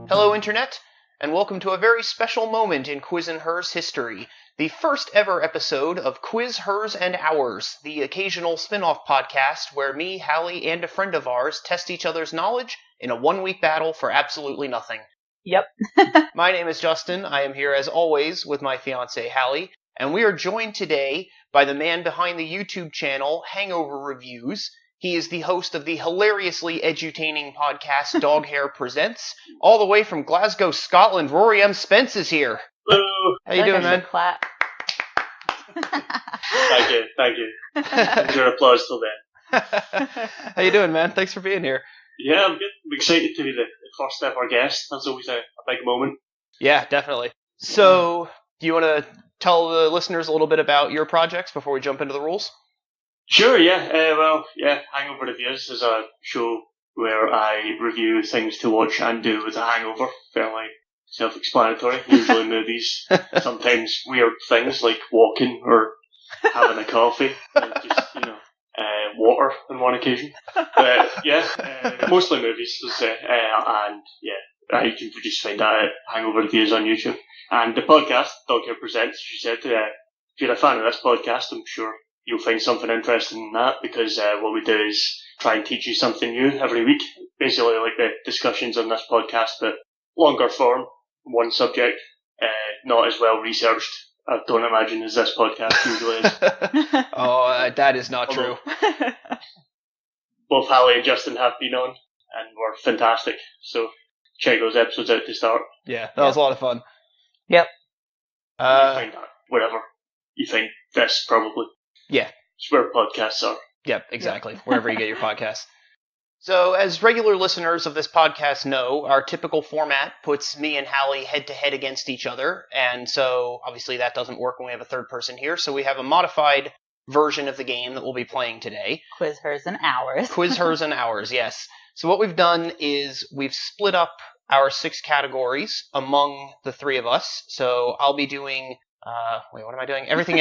Hello, Internet, and welcome to a very special moment in Quiz and Hers history, the first ever episode of Quiz, Hers, and Ours, the occasional spin-off podcast where me, Hallie, and a friend of ours test each other's knowledge in a one-week battle for absolutely nothing. Yep. My name is Justin. I am here, as always, with my fiancée, Hallie, and we are joined today by the man behind the YouTube channel Hangover Reviews. He is the host of the hilariously edutaining podcast Doghair Presents. All the way from Glasgow, Scotland, Rory M. Spence is here. Hello. How you doing, man? Clap. Thank you. Your applause till then. How you doing, man? Thanks for being here. Yeah, I'm good. I'm excited to be the first ever guest. That's always a big moment. Yeah, definitely. So, do you want to tell the listeners a little bit about your projects before we jump into the rules? Sure, yeah. Hangover Reviews is a show where I review things to watch and do with a hangover. Fairly self-explanatory. Usually movies, sometimes weird things like walking or having a coffee, and just, water on one occasion. Mostly movies, let's say. You can just find that at Hangover Reviews on YouTube. And the podcast, Doghair Presents, as you said, if you're a fan of this podcast, I'm sure you'll find something interesting in that, because what we do is try and teach you something new every week. Basically like the discussions on this podcast, but longer form, one subject, not as well researched, I don't imagine, as this podcast usually is. That is not true. Both Hallie and Justin have been on, and were fantastic, so check those episodes out to start. Yeah, that was a lot of fun. Yep. You find that wherever you find this, probably. Yeah. It's where podcasts are. Yep, exactly. Wherever you get your podcasts. So, as regular listeners of this podcast know, our typical format puts me and Hallie head-to-head against each other, and so, obviously, that doesn't work when we have a third person here, so we have a modified version of the game that we'll be playing today. Quiz, Hers, and Ours. Quiz, Hers, and Ours, yes. So what we've done is we've split up our 6 categories among the 3 of us, so I'll be doing... what am I doing? Everything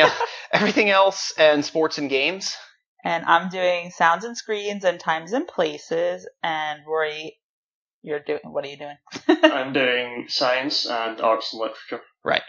else and sports and games. And I'm doing sounds and screens and times and places. And Rory, what are you doing? I'm doing science and arts and literature. Right.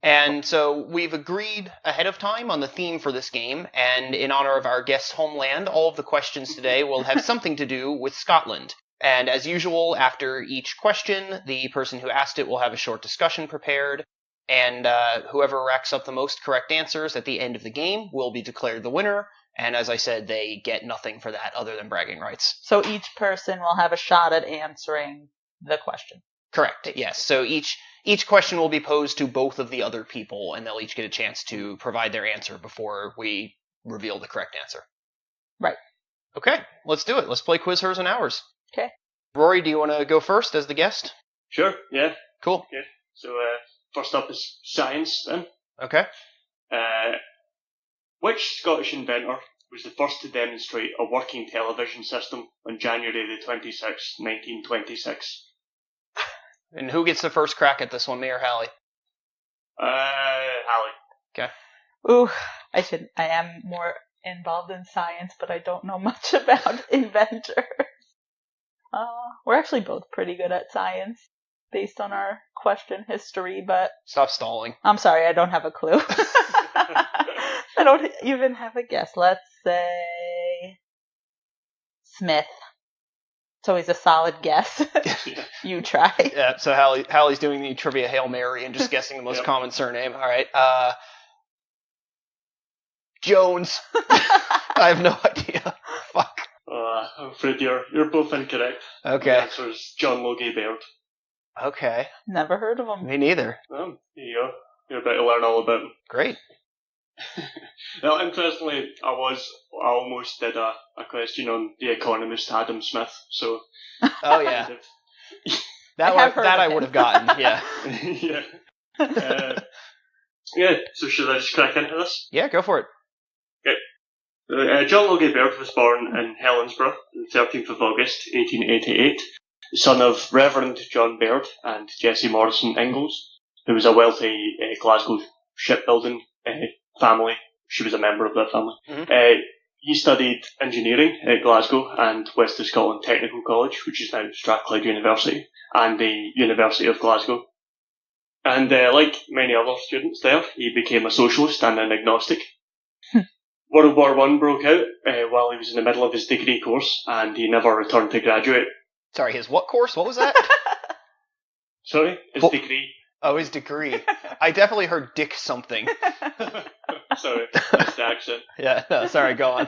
And so we've agreed ahead of time on the theme for this game, and in honor of our guest homeland, all of the questions today will have something to do with Scotland. And as usual, after each question, the person who asked it will have a short discussion prepared, and whoever racks up the most correct answers at the end of the game will be declared the winner. And as I said, they get nothing for that other than bragging rights. So each person will have a shot at answering the question. Correct, yes. So each question will be posed to both of the other people, and they'll each get a chance to provide their answer before we reveal the correct answer. Right. Okay, let's do it. Let's play Quiz, Hers, and Ours. Okay. Rory, do you want to go first as the guest? Sure, yeah. Cool. Okay. So, first up is science, then. Okay. Which Scottish inventor was the first to demonstrate a working television system on January the 26th, 1926? And who gets the first crack at this one, me or Hallie? Hallie. Okay. Ooh, I am more involved in science, but I don't know much about inventors. We're actually both pretty good at science, based on our question history, but... Stop stalling. I'm sorry, I don't have a clue. I don't even have a guess. Let's say... Smith. It's always a solid guess. You try. Yeah, so Hallie's doing the trivia Hail Mary and just guessing the most common surname. All right. Jones. I have no idea. Fuck. I'm afraid you're both incorrect. Okay. The answer is John Logie Baird. Okay. Never heard of him. Me neither. Well, there you go. You're about to learn all about him. Great. Now, interestingly, I almost did a question on The Economist, Adam Smith, so... Oh, yeah. I would have gotten, yeah. Yeah, so should I just crack into this? Yeah, go for it. Okay. John Logie Baird was born in Helensburgh on the 13th of August, 1888, the son of Reverend John Baird and Jessie Morrison Ingalls, who was a wealthy Glasgow shipbuilding family. She was a member of that family. Mhm. He studied engineering at Glasgow and West of Scotland Technical College, which is now Strathclyde University, and the University of Glasgow. And like many other students there, he became a socialist and an agnostic. World War One broke out while he was in the middle of his degree course, and he never returned to graduate. Sorry, his what course? What was that? Sorry? His Well- degree. Oh, his degree. I definitely heard Dick something. Sorry, that's the accent. Yeah, no, sorry, go on.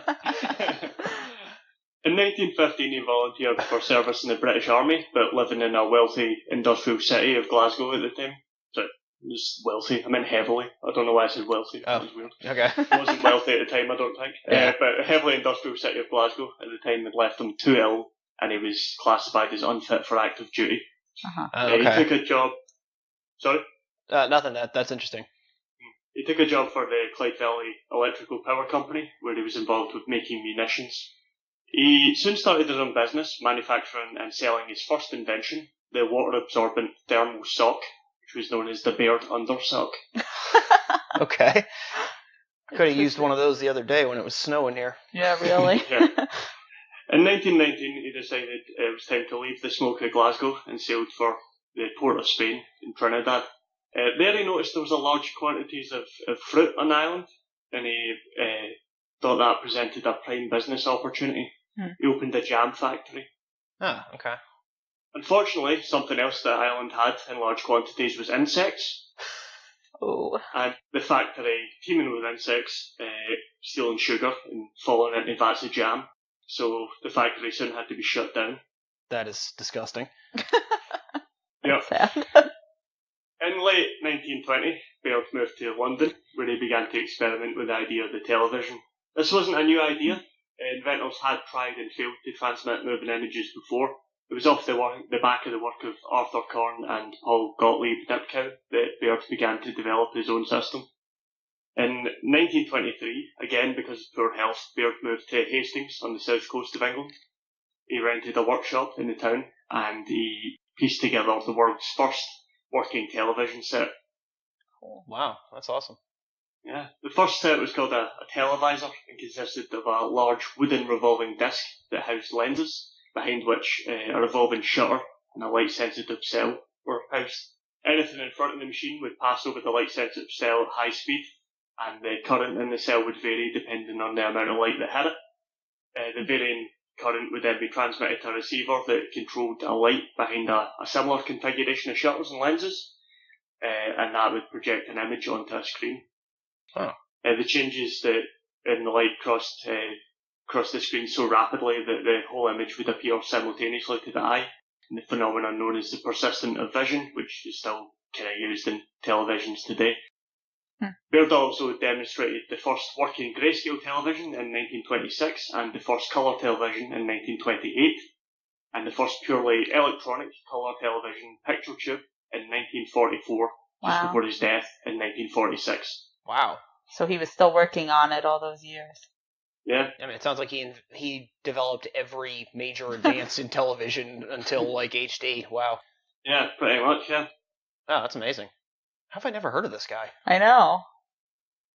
In 1915, he volunteered for service in the British Army, but living in a wealthy industrial city of Glasgow at the time. So, it was wealthy. I meant heavily. I don't know why I said wealthy. Oh. That was weird. Okay. He wasn't wealthy at the time, I don't think. Yeah. But a heavily industrial city of Glasgow at the time had left him too ill, and he was classified as unfit for active duty. He Okay. took a job. Sorry? Nothing. That's interesting. He took a job for the Clyde Valley Electrical Power Company, where he was involved with making munitions. He soon started his own business, manufacturing and selling his first invention, the water-absorbent thermal sock, which was known as the Baird Undersock. Okay. Could have used one of those the other day when it was snowing here. Yeah, really. Yeah. In 1919, he decided it was time to leave the smoke of Glasgow and sailed for the port of Spain in Trinidad. There he noticed there was a large quantities of fruit on the island, and he thought that presented a prime business opportunity. He opened a jam factory. Oh, okay. Unfortunately, something else that the island had in large quantities was insects, Oh. and the factory, teeming with insects, stealing sugar and falling into vats of jam. So the factory soon had to be shut down. That is disgusting. Yep. Sad. In late 1920, Baird moved to London, where he began to experiment with the idea of the television. This wasn't a new idea. Inventors had tried and failed to transmit moving images before. It was off the back of the work of Arthur Korn and Paul Gottlieb Nipkow that Baird began to develop his own system. In 1923, again because of poor health, Baird moved to Hastings on the south coast of England. He rented a workshop in the town and he pieced together the world's first working television set. Wow, that's awesome. Yeah, the first set was called a televisor and consisted of a large wooden revolving disc that housed lenses, behind which a revolving shutter and a light-sensitive cell were housed. Anything in front of the machine would pass over the light-sensitive cell at high speed, and the current in the cell would vary depending on the amount of light that hit it. The varying current would then be transmitted to a receiver that controlled a light behind a similar configuration of shutters and lenses, and that would project an image onto a screen. Oh. The changes that in the light crossed the screen so rapidly that the whole image would appear simultaneously to the eye, and the phenomenon known as the persistent of vision, which is still kind of used in televisions today. Baird also demonstrated the first working grayscale television in 1926 and the first colour television in 1928, and the first purely electronic colour television picture tube in 1944, just before his death in 1946. Wow. So he was still working on it all those years. Yeah. I mean, it sounds like he developed every major advance in television until like HD. Wow. Yeah, pretty much, yeah. Oh, that's amazing. How have I never heard of this guy? I know.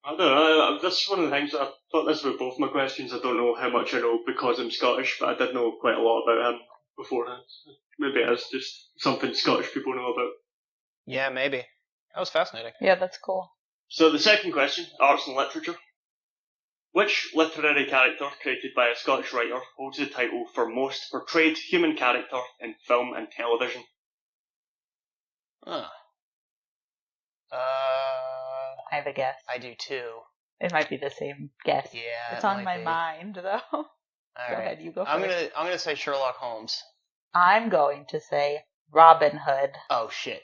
I don't know, this is one of the things, I thought this about both my questions. I don't know how much I know because I'm Scottish, but I did know quite a lot about him beforehand. Maybe it is just something Scottish people know about. Yeah, maybe. That was fascinating. Yeah, that's cool. So the second question, arts and literature. Which literary character created by a Scottish writer holds the title for most portrayed human character in film and television? Huh. I have a guess. I do too. It might be the same guess. Yeah, It's on my mind, though. Go ahead, you go first. I'm gonna say Sherlock Holmes. I'm going to say Robin Hood. Oh shit.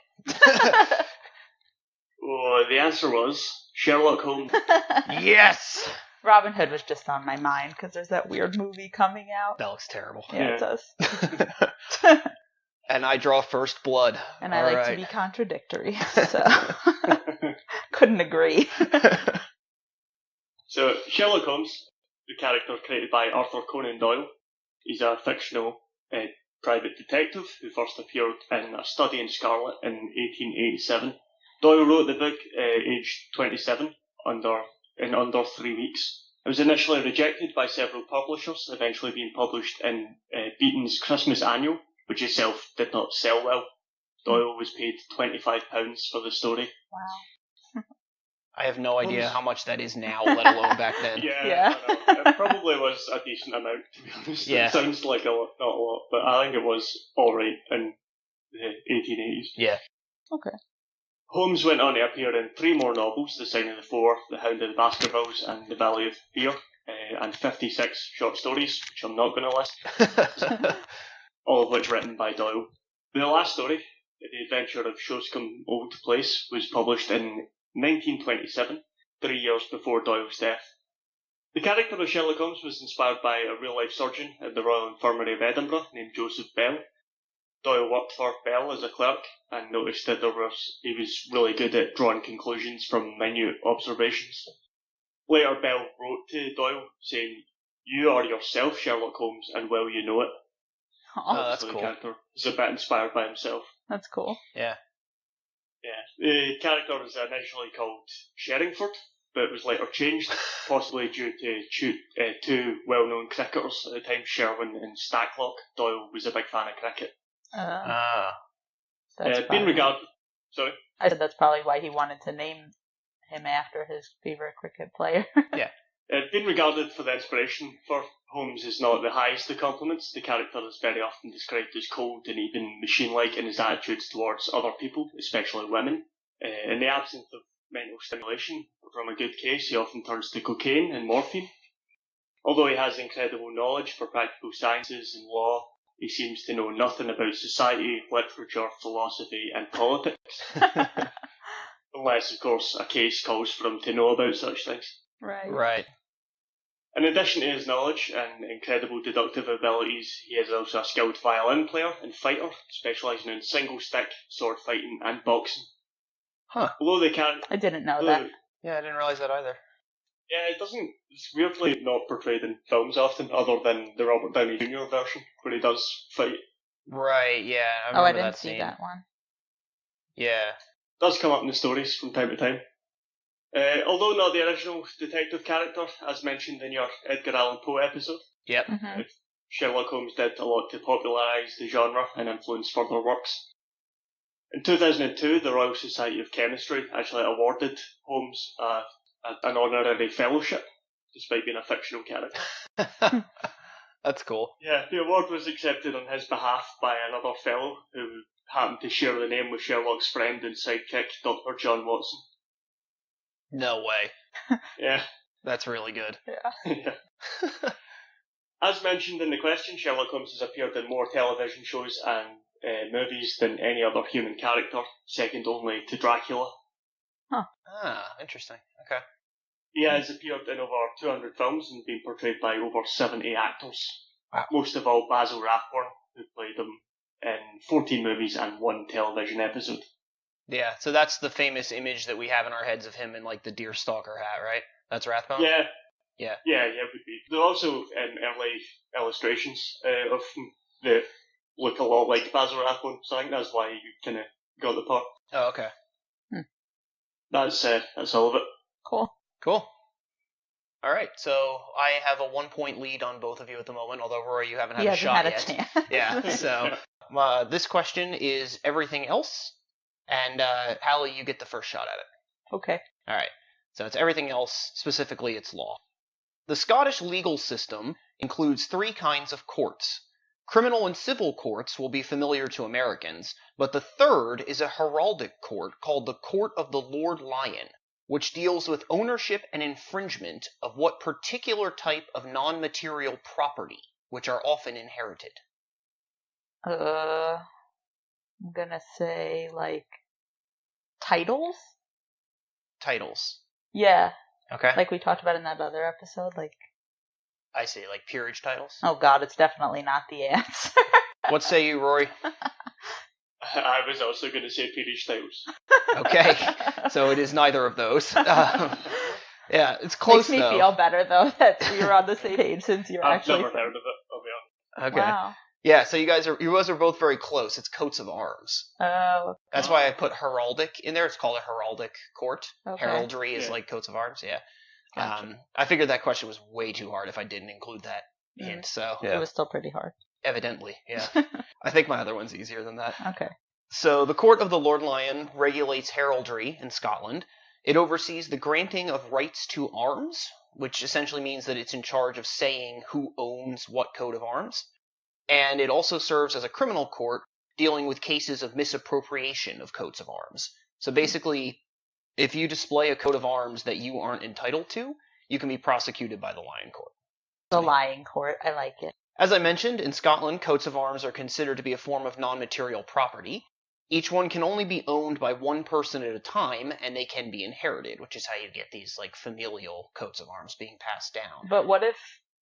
Oh, the answer was Sherlock Holmes. Yes. Robin Hood was just on my mind because there's that weird movie coming out. That looks terrible. Yeah, it does. And I draw first blood. And I like to be contradictory, so couldn't agree. So Sherlock Holmes, the character created by Arthur Conan Doyle, he's a fictional private detective who first appeared in A Study in Scarlet in 1887. Doyle wrote the book aged 27, in under 3 weeks. It was initially rejected by several publishers, eventually being published in Beaton's Christmas Annual, which itself did not sell well. Doyle was paid £25 for the story. Wow. I have no idea how much that is now, let alone back then. Yeah. I know. It probably was a decent amount, to be honest. Yeah. It sounds like not a lot, but I think it was alright in the 1880s. Yeah. Okay. Holmes went on to appear in 3 more novels, The Sign of the Four, The Hound of the Baskervilles, and The Valley of Fear, and 56 short stories, which I'm not going to list, all of which written by Doyle. The last story, The Adventure of Shoscombe Old Place, was published in 1927, 3 years before Doyle's death. The character of Sherlock Holmes was inspired by a real-life surgeon at the Royal Infirmary of Edinburgh named Joseph Bell. Doyle worked for Bell as a clerk and noticed that he was really good at drawing conclusions from minute observations. Later, Bell wrote to Doyle saying, "You are yourself Sherlock Holmes, and well you know it." Oh, that's so cool. The character is a bit inspired by himself. That's cool. Yeah. The character was initially called Sherringford, but it was later changed, possibly due to two well-known cricketers at the time, Sherwin and Stacklock. Doyle was a big fan of cricket. That's Being regarded... Sorry? I said that's probably why he wanted to name him after his favorite cricket player. Being regarded for the inspiration for Holmes is not the highest of compliments. The character is very often described as cold and even machine-like in his attitudes towards other people, especially women. In the absence of mental stimulation from a good case, he often turns to cocaine and morphine. Although he has incredible knowledge for practical sciences and law, he seems to know nothing about society, literature, philosophy, and politics. Unless, of course, a case calls for him to know about such things. Right. In addition to his knowledge and incredible deductive abilities, he is also a skilled violin player and fighter, specialising in single-stick, sword fighting, and boxing. Huh. Although they can't... I didn't know that. Yeah, I didn't realize that either. Yeah, it's weirdly not portrayed in films often, other than the Robert Downey Jr. version, where he does fight. Right, yeah. I didn't that see scene. that one. Yeah. It does come up in the stories from time to time. Although not the original detective character, as mentioned in your Edgar Allan Poe episode, Yep. Mm-hmm. Sherlock Holmes did a lot to popularise the genre and influence further works. In 2002, the Royal Society of Chemistry actually awarded Holmes an honorary fellowship, despite being a fictional character. That's cool. Yeah, the award was accepted on his behalf by another fellow who happened to share the name with Sherlock's friend and sidekick, Dr. John Watson. No way. Yeah. That's really good. Yeah. As mentioned in the question, Sherlock Holmes has appeared in more television shows and movies than any other human character, second only to Dracula. Interesting. Okay. He has appeared in over 200 films and been portrayed by over 70 actors. Wow. Most of all, Basil Rathbone, who played him in 14 movies and 1 television episode. Yeah, so that's the famous image that we have in our heads of him in, like, the deerstalker hat, right? That's Rathbone? Yeah. Yeah. Yeah, it would be. There are also early illustrations of him that look a lot like Basil Rathbone, so I think that's why you kind of got the part. Oh, okay. That's all of it. Cool. All right, so I have a 1-point lead on both of you at the moment, although, Rory, you haven't had a shot yet. Chance. Yeah, so this question is everything else, and Hallie, you get the first shot at it. Okay. All right, so it's everything else, specifically it's law. The Scottish legal system includes 3 kinds of courts. Criminal and civil courts will be familiar to Americans, but the third is a heraldic court called the Court of the Lord Lion, which deals with ownership and infringement of what particular type of non-material property, which are often inherited. I'm gonna say, like, titles? Titles. Yeah. Okay. Like we talked about in that other episode, like... I see, like peerage titles? Oh god, it's definitely not the answer. What say you, Rory? I was also going to say peerage titles. Okay, so it is neither of those. Yeah, it's close, Makes me though. feel better, though, that we were on the same page since you're I've actually... never heard of it, I'll be honest. Okay. Wow. Yeah, so you guys are both very close. It's coats of arms. Oh. That's why I put heraldic in there. It's called a heraldic court. Okay. Heraldry is like coats of arms. Yeah. Gotcha. I figured that question was way too hard if I didn't include that hint. So It was still pretty hard. evidently, yeah. I think my other one's easier than that. Okay. So the Court of the Lord Lion regulates heraldry in Scotland. It oversees the granting of rights to arms, which essentially means that it's in charge of saying who owns what coat of arms. And it also serves as a criminal court dealing with cases of misappropriation of coats of arms. So basically, if you display a coat of arms that you aren't entitled to, you can be prosecuted by the Lion Court. The Lion Court. I like it. As I mentioned, in Scotland, coats of arms are considered to be a form of non-material property. Each one can only be owned by one person at a time, and they can be inherited, which is how you get these like familial coats of arms being passed down. But what if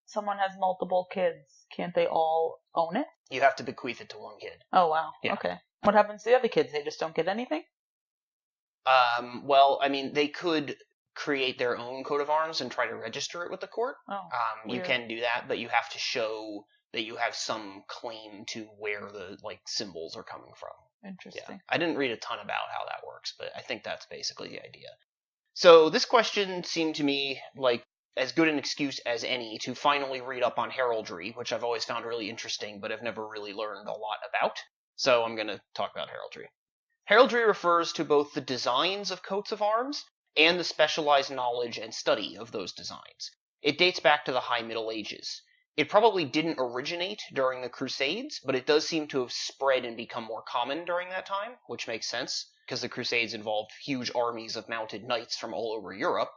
someone has multiple kids? Can't they all own it? You have to bequeath it to one kid. Oh, wow. Yeah. Okay. What happens to the other kids? They just don't get anything? Well, I mean, they could create their own coat of arms and try to register it with the court. Oh, you weird. can do that, but you have to show that you have some claim to where the like symbols are coming from. Interesting. Yeah. I didn't read a ton about how that works, but I think that's basically the idea. So this question seemed to me like as good an excuse as any to finally read up on heraldry, which I've always found really interesting, but I've never really learned a lot about. So I'm going to talk about heraldry. Heraldry refers to both the designs of coats of arms and the specialized knowledge and study of those designs. It dates back to the High Middle Ages. It probably didn't originate during the Crusades, but it does seem to have spread and become more common during that time, which makes sense, because the Crusades involved huge armies of mounted knights from all over Europe.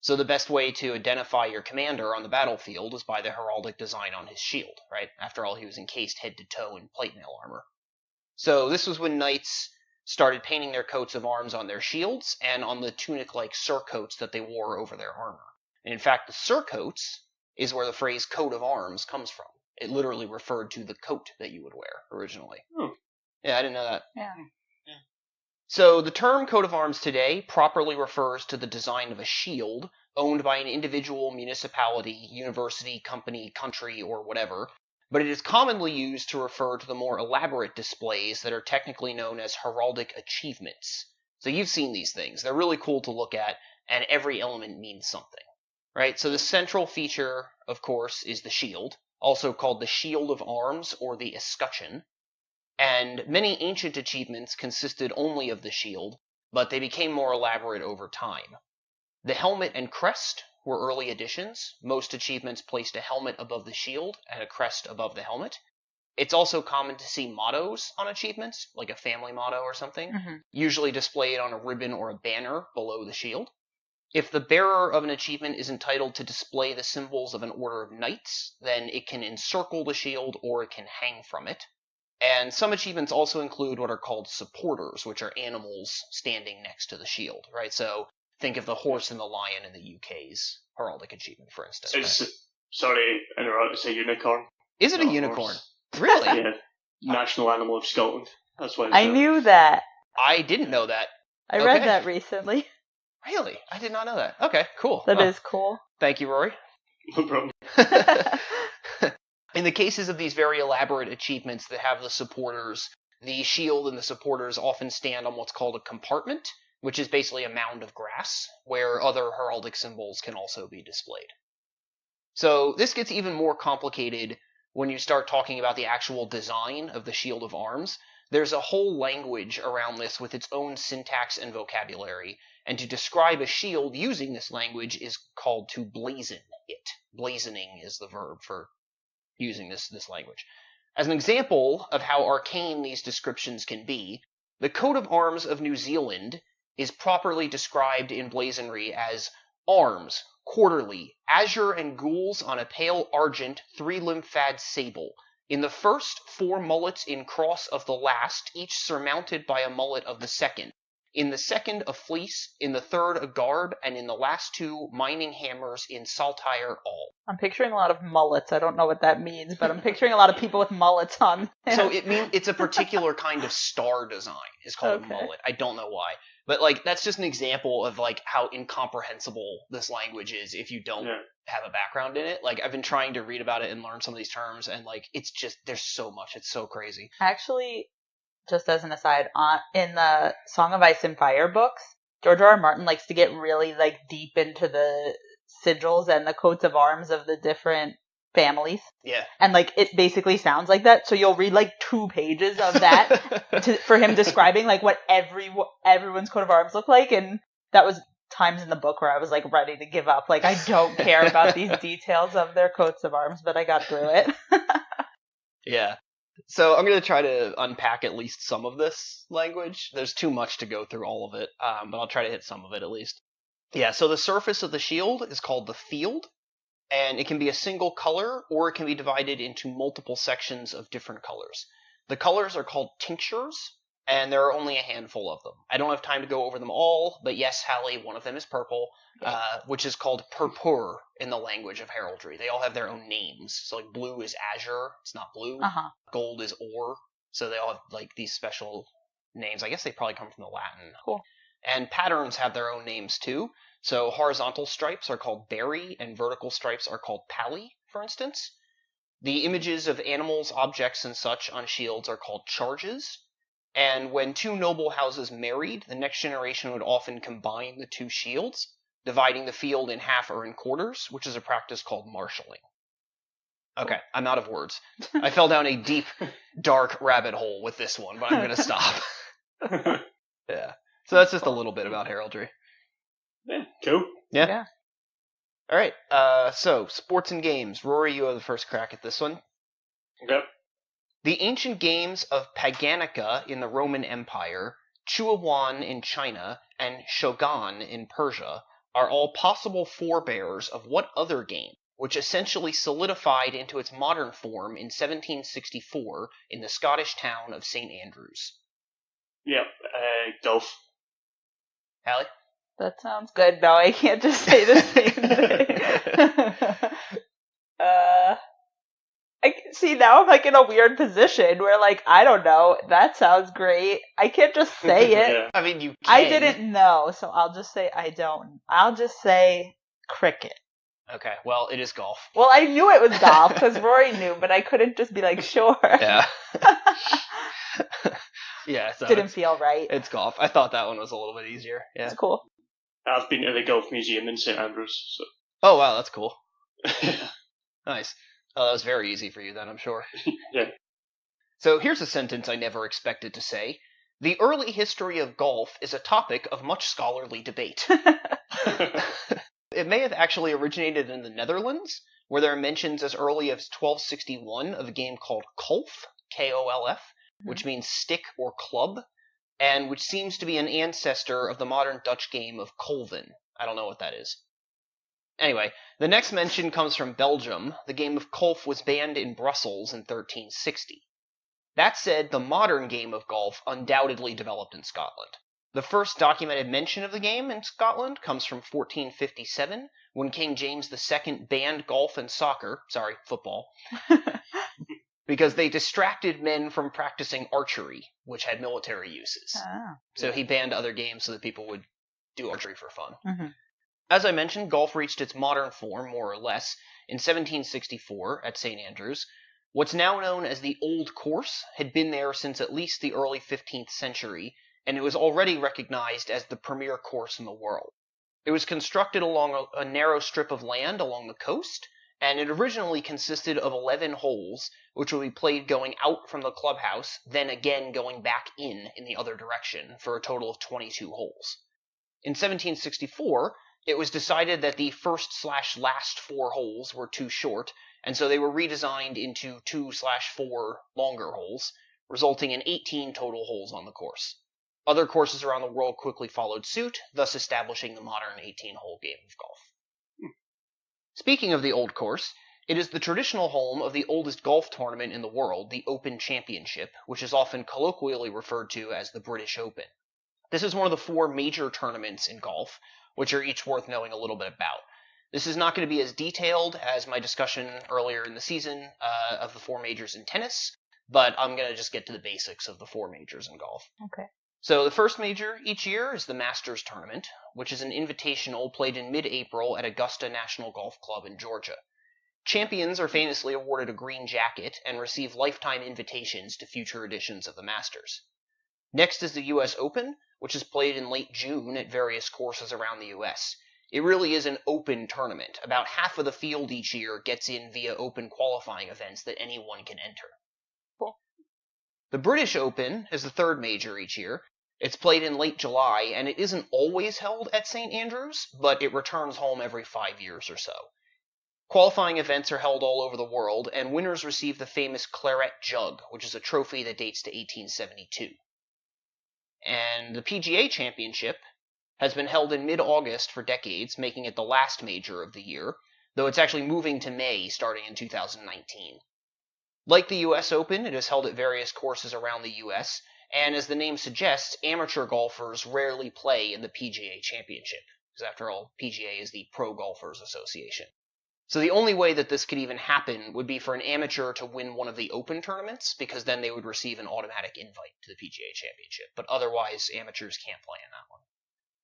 So the best way to identify your commander on the battlefield is by the heraldic design on his shield, right? After all, he was encased head to toe in plate mail armor. So this was when knights started painting their coats of arms on their shields and on the tunic-like surcoats that they wore over their armor. And in fact, the surcoats is where the phrase coat of arms comes from. It literally referred to the coat that you would wear originally. Oh. Yeah, I didn't know that. Yeah. So the term coat of arms today properly refers to the design of a shield owned by an individual, municipality, university, company, country, or whatever, but it is commonly used to refer to the more elaborate displays that are technically known as heraldic achievements. So you've seen these things. They're really cool to look at, and every element means something. Right? So the central feature, of course, is the shield, also called the shield of arms or the escutcheon. And many ancient achievements consisted only of the shield, but they became more elaborate over time. The helmet and crest were early additions. Most achievements placed a helmet above the shield and a crest above the helmet. It's also common to see mottos on achievements, like a family motto or something, usually displayed on a ribbon or a banner below the shield. If the bearer of an achievement is entitled to display the symbols of an order of knights, then it can encircle the shield or it can hang from it. And some achievements also include what are called supporters, which are animals standing next to the shield, right? So think of the horse and the lion in the UK's heraldic achievement, for instance. It's, sorry, interrupt, it's a unicorn. Is it a not unicorn? horse. Really? Yeah, national animal of Scotland. That's why. I knew that. I didn't know that. I read Okay. that recently. Really? I did not know that. Okay, cool. That is cool. Thank you, Rory. No problem. In the cases of these very elaborate achievements that have the supporters, the shield and the supporters often stand on what's called a compartment, which is basically a mound of grass, where other heraldic symbols can also be displayed. So this gets even more complicated when you start talking about the actual design of the shield of arms. There's a whole language around this with its own syntax and vocabulary, and to describe a shield using this language is called to blazon it. Blazoning is the verb for using this language. As an example of how arcane these descriptions can be, the coat of arms of New Zealand is properly described in blazonry as arms, quarterly, azure and gules on a pale argent, 3-lymphad sable. In the first, 4 mullets in cross of the last, each surmounted by a mullet of the second. In the second, a fleece, in the third, a garb, and in the last 2, mining hammers in saltire all. I'm picturing a lot of mullets. I don't know what that means, but I'm picturing a lot of people with mullets on. So it's a particular kind of star design. It's called a mullet. I don't know why. But, like, that's just an example of, like, how incomprehensible this language is if you don't have a background in it. Like, I've been trying to read about it and learn some of these terms, and, like, it's just, there's so much. It's so crazy. Actually, just as an aside, in the Song of Ice and Fire books, George R. R. Martin likes to get really, like, deep into the sigils and the coats of arms of the different families. Yeah. And, like, it basically sounds like that. So you'll read, like, 2 pages of that for him describing, like, what everyone's coat of arms look like. And that was times in the book where I was, like, ready to give up. Like, I don't care about these details of their coats of arms, but I got through it. Yeah. So I'm going to try to unpack at least some of this language. There's too much to go through all of it, but I'll try to hit some of it at least. Yeah, so the surface of the shield is called the field, and it can be a single color, or it can be divided into multiple sections of different colors. The colors are called tinctures, and there are only a handful of them. I don't have time to go over them all, but yes, Hallie, one of them is purple, which is called purpur in the language of heraldry. They all have their own names. So, like, blue is azure, it's not blue. Gold is or, so they all have, like, these special names. I guess they probably come from the Latin. Cool. And patterns have their own names, too. So horizontal stripes are called berry, and vertical stripes are called pally, for instance. The images of animals, objects, and such on shields are called charges. And when 2 noble houses married, the next generation would often combine the 2 shields, dividing the field in half or in quarters, which is a practice called marshalling. Okay, I'm out of words. I fell down a deep, dark rabbit hole with this one, but I'm going to stop. Yeah. So that's just a little bit about heraldry. Yeah, cool. Yeah. All right. So sports and games. Rory, you have the first crack at this one. Yep. The ancient games of Paganica in the Roman Empire, Chuawan in China, and Shogun in Persia are all possible forebears of what other game, which essentially solidified into its modern form in 1764 in the Scottish town of St. Andrews? Yep. Golf. Hallie? That sounds good. No, I can't just say the same thing. I see, now I'm, like, in a weird position where, like, I don't know. That sounds great. I can't just say it. Yeah. I mean, you can. I didn't know, so I'll just say I don't. I'll just say cricket. Okay, well, it is golf. Well, I knew it was golf because Rory knew, but I couldn't just be like, sure. Yeah. Yeah, so Didn't feel right. it's golf. I thought that one was a little bit easier. Yeah. It's cool. I've been to the golf museum in St Andrews, so. Oh, wow, that's cool. Nice. Oh, that was very easy for you then, I'm sure. Yeah. So here's a sentence I never expected to say. The early history of golf is a topic of much scholarly debate. It may have actually originated in the Netherlands, where there are mentions as early as 1261 of a game called kolf, K-O-L-F, which means stick or club, and which seems to be an ancestor of the modern Dutch game of kolven. I don't know what that is. Anyway, the next mention comes from Belgium. The game of golf was banned in Brussels in 1360. That said, the modern game of golf undoubtedly developed in Scotland. The first documented mention of the game in Scotland comes from 1457, when King James II banned golf and football, because they distracted men from practicing archery, which had military uses. Oh. So he banned other games so that people would do archery for fun. Mm-hmm. As I mentioned, golf reached its modern form, more or less, in 1764 at St. Andrews. What's now known as the Old Course had been there since at least the early 15th century, and it was already recognized as the premier course in the world. It was constructed along a narrow strip of land along the coast, and it originally consisted of 11 holes, which would be played going out from the clubhouse, then again going back in the other direction, for a total of 22 holes. In 1764, it was decided that the first/last 4 holes were too short, and so they were redesigned into 2/4 longer holes, resulting in 18 total holes on the course. Other courses around the world quickly followed suit, thus establishing the modern 18-hole game of golf. Speaking of the Old Course, it is the traditional home of the oldest golf tournament in the world, the Open Championship, which is often colloquially referred to as the British Open. This is one of the 4 major tournaments in golf, which are each worth knowing a little bit about. This is not going to be as detailed as my discussion earlier in the season of the 4 majors in tennis, but I'm going to just get to the basics of the 4 majors in golf. Okay. So the first major each year is the Masters Tournament, which is an invitational played in mid-April at Augusta National Golf Club in Georgia. Champions are famously awarded a green jacket and receive lifetime invitations to future editions of the Masters. Next is the U.S. Open, which is played in late June at various courses around the U.S. It really is an open tournament. About half of the field each year gets in via open qualifying events that anyone can enter. Cool. The British Open is the third major each year. It's played in late July, and it isn't always held at St. Andrews, but it returns home every 5 years or so. Qualifying events are held all over the world, and winners receive the famous Claret Jug, which is a trophy that dates to 1872. And the PGA Championship has been held in mid-August for decades, making it the last major of the year, though it's actually moving to May starting in 2019. Like the U.S. Open, it is held at various courses around the U.S., and as the name suggests, amateur golfers rarely play in the PGA Championship, because after all, PGA is the Pro Golfers Association. So the only way that this could even happen would be for an amateur to win one of the Open tournaments, because then they would receive an automatic invite to the PGA Championship, but otherwise amateurs can't play in that one.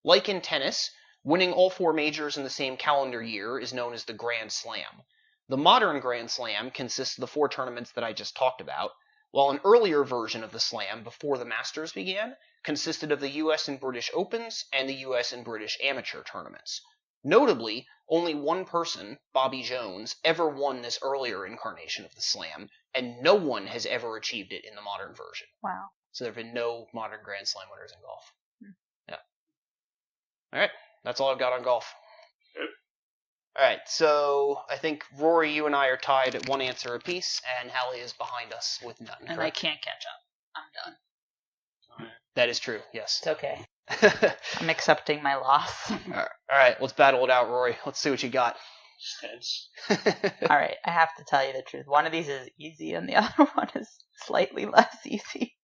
Like in tennis, winning all 4 majors in the same calendar year is known as the Grand Slam. The modern Grand Slam consists of the 4 tournaments that I just talked about, while an earlier version of the Slam, before the Masters began, consisted of the US and British Opens and the US and British Amateur tournaments. Notably, only one person, Bobby Jones, ever won this earlier incarnation of the Slam, and no one has ever achieved it in the modern version. Wow. So there have been no modern Grand Slam winners in golf. Yeah. All right, that's all I've got on golf. Yep. All right, so I think Rory, you and I are tied at 1 answer apiece, and Hallie is behind us with none. And I can't catch up. I'm done. That is true, yes. It's okay. I'm accepting my loss. All right, let's battle it out, Rory. Let's see what you got. Spence. All right, I have to tell you the truth. One of these is easy, and the other one is slightly less easy.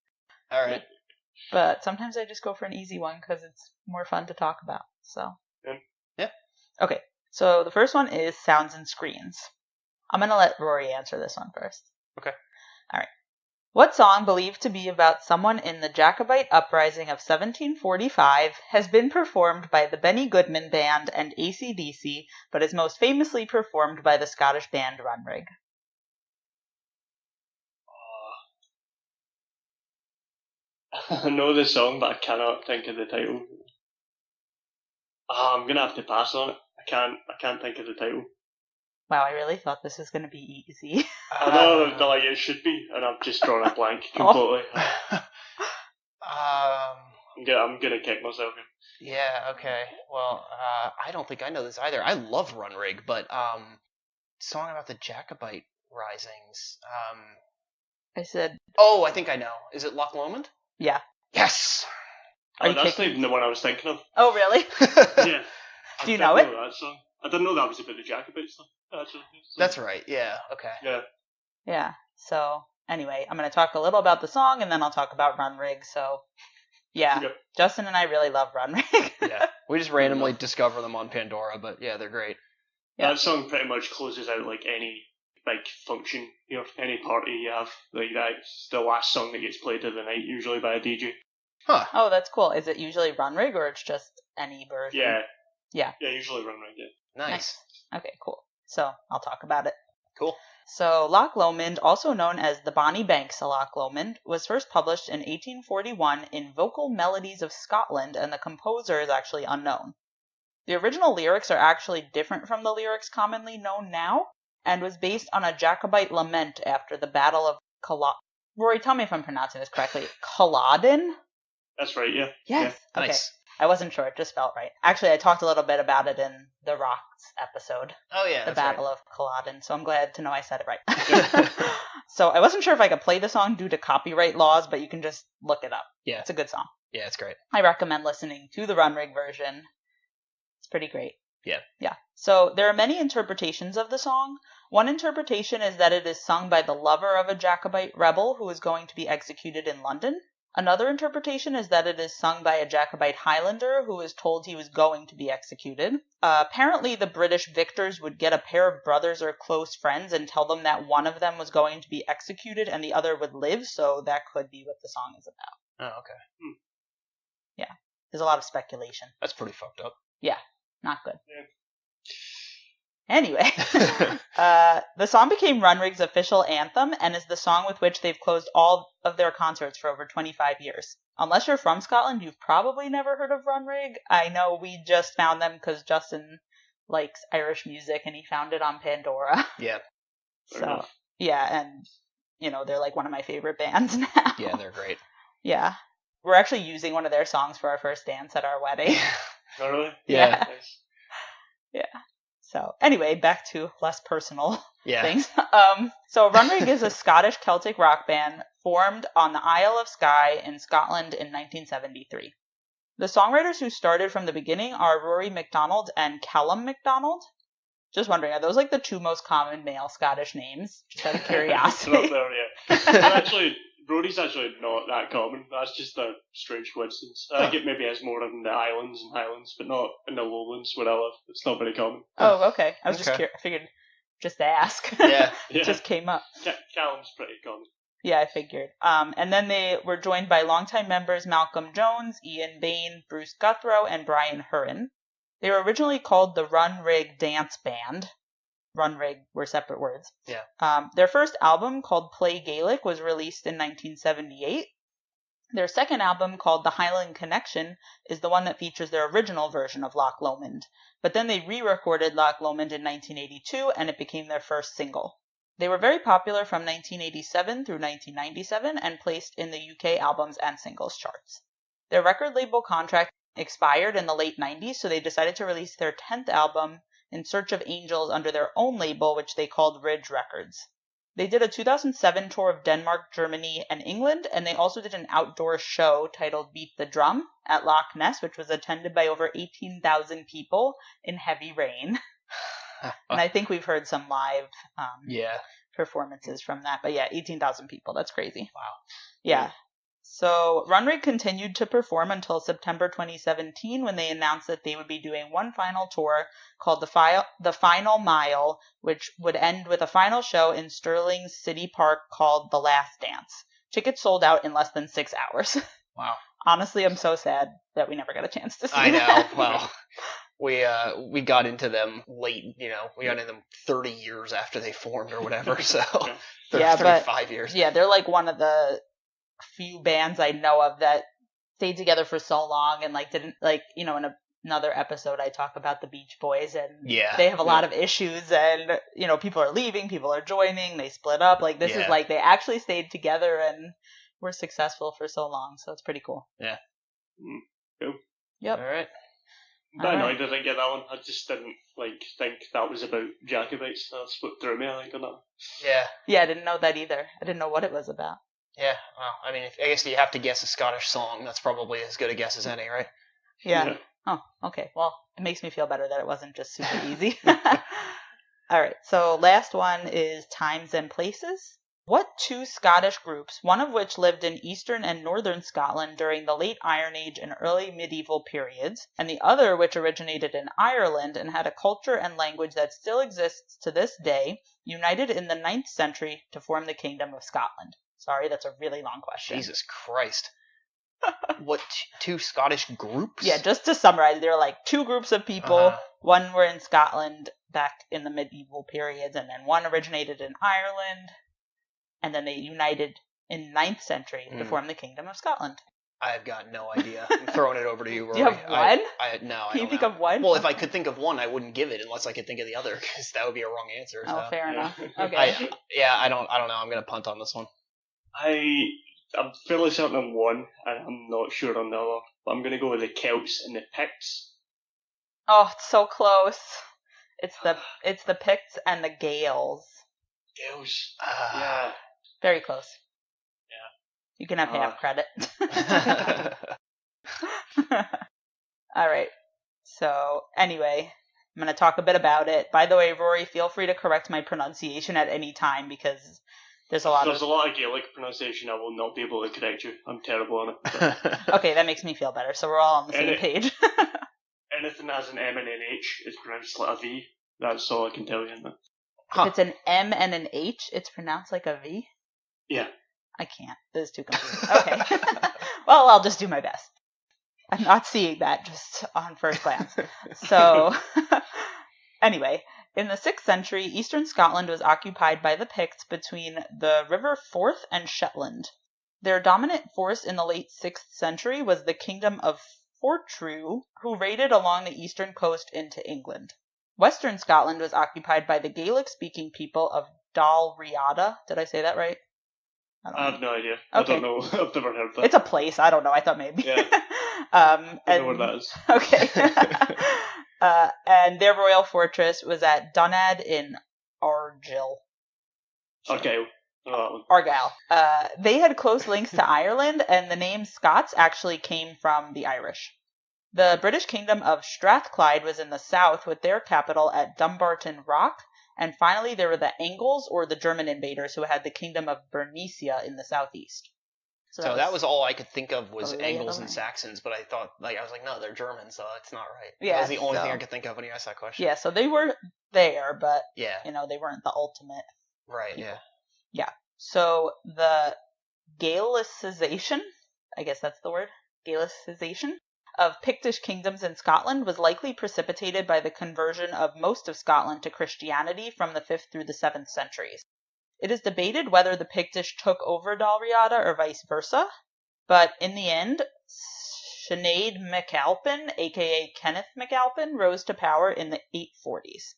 All right. But sometimes I just go for an easy one because it's more fun to talk about. So. Yeah. Okay, so the first one is sounds and screens. I'm going to let Rory answer this one first. Okay. All right. What song, believed to be about someone in the Jacobite uprising of 1745, has been performed by the Benny Goodman Band and AC/DC, but is most famously performed by the Scottish band Runrig? I know the song, but I cannot think of the title. I'm gonna have to pass on it. I can't think of the title. Wow, I really thought this was going to be easy. I know that like it should be, and I've just drawn a blank completely. I'm gonna kick myself in. Yeah, okay. Well, I don't think I know this either. I love Runrig, but song about the Jacobite risings. I said... Oh, I think I know. Is it Loch Lomond? Yeah. Yes! Are That's not even the one I was thinking of. Oh, really? Yeah. Do you know it? That song. I didn't know that was about the Jacobites though. That's right, yeah, okay. Yeah. Yeah, so anyway, I'm going to talk a little about the song and then I'll talk about Runrig. So, yeah, Yep. Justin and I really love Runrig. Yeah, we just randomly discover them on Pandora, but yeah, they're great. Yeah. That song pretty much closes out like any big function, any party you have. Like that's the last song that gets played of the night, usually by a DJ. Huh. Oh, that's cool. Is it usually Runrig or it's just any version? Yeah. Yeah. Yeah, usually Runrig, yeah. Nice. Okay, cool. So, I'll talk about it. Cool. So, Loch Lomond, also known as the Bonnie Banks of Loch Lomond, was first published in 1841 in Vocal Melodies of Scotland, and the composer is actually unknown. The original lyrics are actually different from the lyrics commonly known now, and was based on a Jacobite lament after the Battle of Culloden. Rory, tell me if I'm pronouncing this correctly. Culloden? That's right, yeah. Yes. Yeah. Okay. Nice. I wasn't sure. It just felt right. Actually, I talked a little bit about it in the Rocks episode. Oh, yeah. The that's Battle right. of Culloden, so I'm glad to know I said it right. So I wasn't sure if I could play the song due to copyright laws, but you can just look it up. Yeah. It's a good song. Yeah, it's great. I recommend listening to the Runrig version. It's pretty great. Yeah. Yeah. So there are many interpretations of the song. One interpretation is that it is sung by the lover of a Jacobite rebel who is going to be executed in London. Another interpretation is that it is sung by a Jacobite Highlander who is told he was going to be executed. Apparently, the British victors would get a pair of brothers or close friends and tell them that one of them was going to be executed and the other would live, so that could be what the song is about. Oh, okay. There's a lot of speculation. That's pretty fucked up. Not good. Yeah. Anyway, the song became Runrig's official anthem and is the song with which they've closed all of their concerts for over 25 years. Unless you're from Scotland, you've probably never heard of Runrig. I know we just found them because Justin likes Irish music and he found it on Pandora. Yeah. So, yeah, and, they're like one of my favorite bands now. Yeah, they're great. Yeah. We're actually using one of their songs for our first dance at our wedding. Oh, really? Yeah. Nice. Yeah. So, anyway, back to less personal things. Yeah. So Runrig is a Scottish Celtic rock band formed on the Isle of Skye in Scotland in 1973. The songwriters who started from the beginning are Rory MacDonald and Callum MacDonald. Just wondering, are those like the two most common male Scottish names? Just out of curiosity. It's not there, yeah. Rory's actually not that common. That's just a strange coincidence. I think it maybe has more in the islands and highlands, but not in the lowlands where I live. It's not very common. Oh, okay. I was just curious. I figured just to ask. Yeah. It just came up. Callum's pretty common. Yeah, I figured. And then they were joined by longtime members Malcolm Jones, Ian Bain, Bruce Guthrow, and Brian Hurin. They were originally called the Runrig Dance Band. Runrig were separate words. Yeah. Their first album, called Play Gaelic, was released in 1978. Their second album, called The Highland Connection, is the one that features their original version of Loch Lomond. But then they re-recorded Loch Lomond in 1982, and it became their first single. They were very popular from 1987 through 1997 and placed in the UK albums and singles charts. Their record label contract expired in the late 90s, so they decided to release their 10th album, In Search of Angels, under their own label, which they called Ridge Records. They did a 2007 tour of Denmark, Germany, and England, and they also did an outdoor show titled Beat the Drum at Loch Ness, which was attended by over 18,000 people in heavy rain. And I think we've heard some live performances from that. But yeah, 18,000 people. That's crazy. Wow. Yeah. So Runrig continued to perform until September 2017 when they announced that they would be doing one final tour called The Final Mile, which would end with a final show in Stirling City Park called The Last Dance. Tickets sold out in less than 6 hours. Wow. Honestly, I'm so sad that we never got a chance to see I know. that. Well, we got into them late, we got into them 30 years after they formed or whatever, so 35 years. Yeah, they're like one of the few bands I know of that stayed together for so long and didn't in another episode I talk about the Beach Boys and they have a lot of issues and people are leaving, people are joining, they split up. This is they actually stayed together and were successful for so long, so it's pretty cool. Yeah. Cool. Yep. All right. I didn't get that one. I just didn't think that was about Jacobites. That's what threw me, I think, on that. Yeah, I didn't know that either. I didn't know what it was about. Yeah, well, I mean, I guess you have to guess a Scottish song. That's probably as good a guess as any, right? Yeah. Oh, okay. Well, it makes me feel better that it wasn't just super easy. All right, so last one is Times and Places. What two Scottish groups, one of which lived in eastern and northern Scotland during the late Iron Age and early medieval periods, and the other which originated in Ireland and had a culture and language that still exists to this day, united in the 9th century to form the Kingdom of Scotland? Sorry, that's a really long question. Jesus Christ. What, two Scottish groups? Yeah, just to summarize, there are two groups of people. One were in Scotland back in the medieval periods, and then one originated in Ireland, and then they united in 9th century to form the Kingdom of Scotland. I've got no idea. I'm throwing it over to you, Rory. Do you have one? No, Can you think of one? Well, if I could think of one, I wouldn't give it unless I could think of the other, because that would be a wrong answer. Oh, so. fair enough. Okay. I don't know. I'm going to punt on this one. I'm fairly certain on one, and I'm not sure on the other. But I'm going to go with the Celts and the Picts. Oh, it's so close. It's the Picts and the Gaels. Gaels. Yeah. Very close. Yeah. You can have half credit. All right. So, anyway, I'm going to talk a bit about it. By the way, Rory, feel free to correct my pronunciation at any time because there's a lot of Gaelic pronunciation. I will not be able to correct you. I'm terrible on it. Okay, that makes me feel better. So we're all on the same page. Anything that has an M and an H is pronounced like a V. That's all I can tell you. If it's an M and an H, it's pronounced like a V? Yeah. I can't. This is too confusing. Okay. Well, I'll just do my best. I'm not seeing that just on first glance. So, anyway, in the 6th century, eastern Scotland was occupied by the Picts between the River Forth and Shetland. Their dominant force in the late 6th century was the Kingdom of Fortru, who raided along the eastern coast into England. Western Scotland was occupied by the Gaelic-speaking people of Dalriada. Did I say that right? I have no idea. Okay. I don't know. I've never heard that. It's a place. I don't know. I thought maybe. Yeah. I know where that is. Okay. And their royal fortress was at Dunad in Argyll. Okay. Oh, Argyll. They had close links to Ireland, and the name Scots actually came from the Irish. The British kingdom of Strathclyde was in the south, with their capital at Dumbarton Rock, and finally there were the Angles, or the German invaders, who had the kingdom of Bernicia in the southeast. So that was all I could think of was the Angles other and way. Saxons, but I thought, I was like, no, they're German, so that's not right. Yeah, That was the only so- thing I could think of when you asked that question. Yeah, so they were there, but, Yeah, they weren't the ultimate. right, yeah. So the Gaelicization, I guess that's the word, Gaelicization, of Pictish kingdoms in Scotland was likely precipitated by the conversion of most of Scotland to Christianity from the 5th through the 7th centuries. It is debated whether the Pictish took over Dalriada or vice versa, but in the end, Sinead MacAlpin, aka Kenneth MacAlpin, rose to power in the 840s.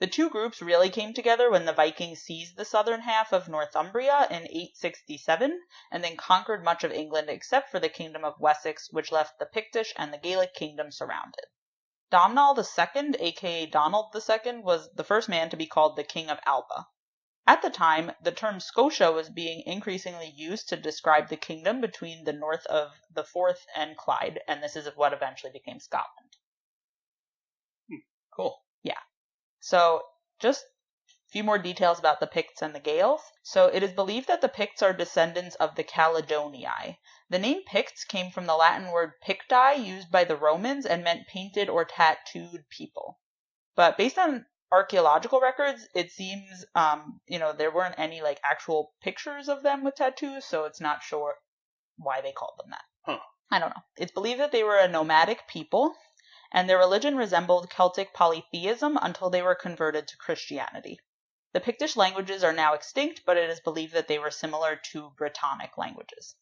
The two groups really came together when the Vikings seized the southern half of Northumbria in 867 and then conquered much of England except for the kingdom of Wessex, which left the Pictish and the Gaelic kingdom surrounded. Domhnall II, aka Donald II, was the first man to be called the King of Alba. At the time, the term Scotia was being increasingly used to describe the kingdom between the north of the Forth and Clyde, and this is what eventually became Scotland. Cool. So, just a few more details about the Picts and the Gaels. So, it is believed that the Picts are descendants of the Caledonii. The name Picts came from the Latin word picti, used by the Romans, and meant painted or tattooed people. But based on archaeological records, it seems, there weren't any, actual pictures of them with tattoos, so it's not sure why they called them that. Huh. I don't know. It's believed that they were a nomadic people, and their religion resembled Celtic polytheism until they were converted to Christianity. The Pictish languages are now extinct, but it is believed that they were similar to Brittonic languages.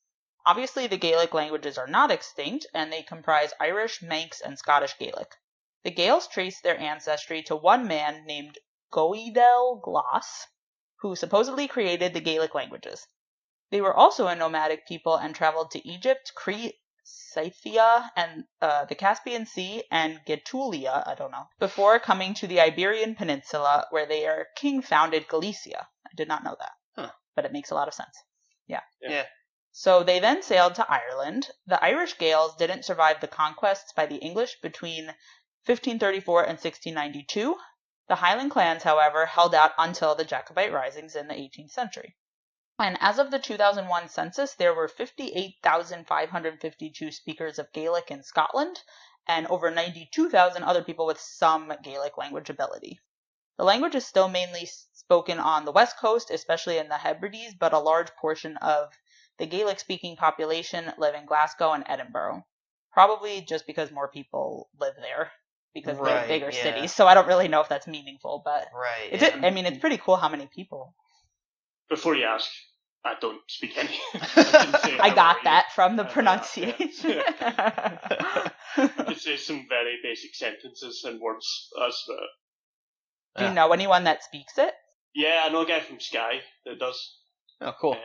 Obviously, the Gaelic languages are not extinct, and they comprise Irish, Manx, and Scottish Gaelic. The Gaels trace their ancestry to one man named Goidel Glas, who supposedly created the Gaelic languages. They were also a nomadic people and traveled to Egypt, Crete, Scythia, and the Caspian Sea, and Getulia, before coming to the Iberian Peninsula, where their king founded Galicia. I did not know that, but it makes a lot of sense. Yeah. So they then sailed to Ireland. The Irish Gaels didn't survive the conquests by the English between 1534 and 1692. The Highland clans, however, held out until the Jacobite risings in the 18th century. And as of the 2001 census, there were 58,552 speakers of Gaelic in Scotland, and over 92,000 other people with some Gaelic language ability. The language is still mainly spoken on the west coast, especially in the Hebrides, but a large portion of the Gaelic-speaking population live in Glasgow and Edinburgh. Probably just because more people live there, because they're bigger cities, so I don't really know if that's meaningful, but it's pretty cool how many people. Before you ask, I don't speak any. I got that from the pronunciation. I could say some very basic sentences and words. Do you know anyone that speaks it? Yeah, I know a guy from Skye that does. Oh, cool.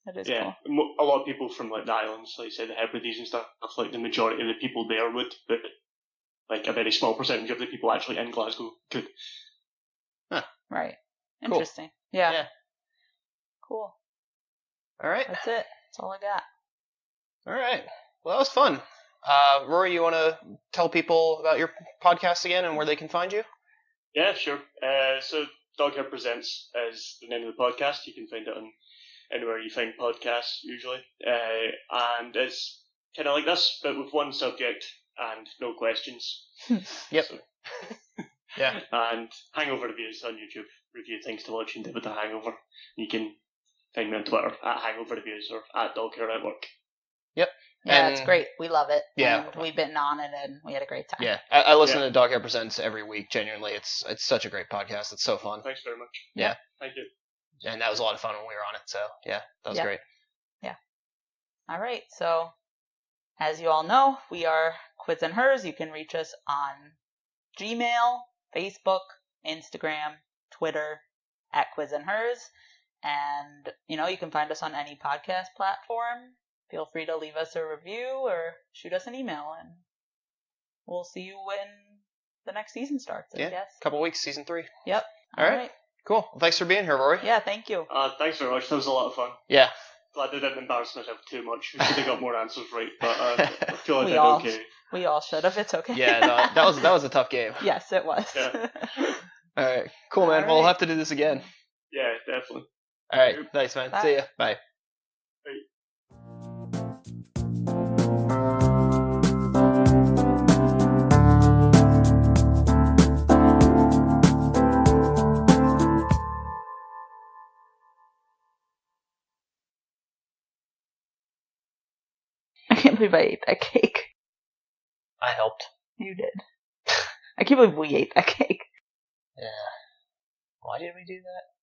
That is cool. A lot of people from the islands, like say the Hebrides and stuff, the majority of the people there would, but a very small percentage of the people actually in Glasgow could. Right. Interesting. Cool. Yeah. Cool. All right. That's it. That's all I got. All right. Well, that was fun. Rory, you want to tell people about your podcast again and where they can find you? Yeah, sure. So Doghair Presents is the name of the podcast. You can find it on anywhere you find podcasts, usually. And it's kind of like this, but with one subject and no questions. Yep. So, yeah. And Hangover Reviews on YouTube. Review things to watch and do with the hangover. You can find me on Twitter at Hangover Reviews or at Doghair Network. Yep. Yeah, it's great. We love it. Yeah. And we've been on it, and we had a great time. Yeah, I listen to Doghair Presents every week. Genuinely, it's such a great podcast. It's so fun. Thanks very much. Yeah. Thank you. And that was a lot of fun when we were on it. So yeah, that was great. Yeah. All right. So as you all know, we are Quiz and Hers. You can reach us on Gmail, Facebook, Instagram, Twitter at Quiz and Hers. And, you can find us on any podcast platform. Feel free to leave us a review or shoot us an email, and we'll see you when the next season starts, I guess. Couple weeks, season 3. Yep. All right. Cool. Well, thanks for being here, Rory. Yeah, thank you. Thanks very much. That was a lot of fun. Yeah. Glad I didn't embarrass myself too much. We should have got more answers right, but I feel like I did okay. We all should have. It's okay. Yeah, no, that was a tough game. Yes, it was. Yeah. All right. Cool, man. Well, we'll have to do this again. Yeah, definitely. All right. Thanks, man. Bye. See ya. Bye. I can't believe I ate that cake. I helped. You did. I can't believe we ate that cake. Yeah. Why did we do that?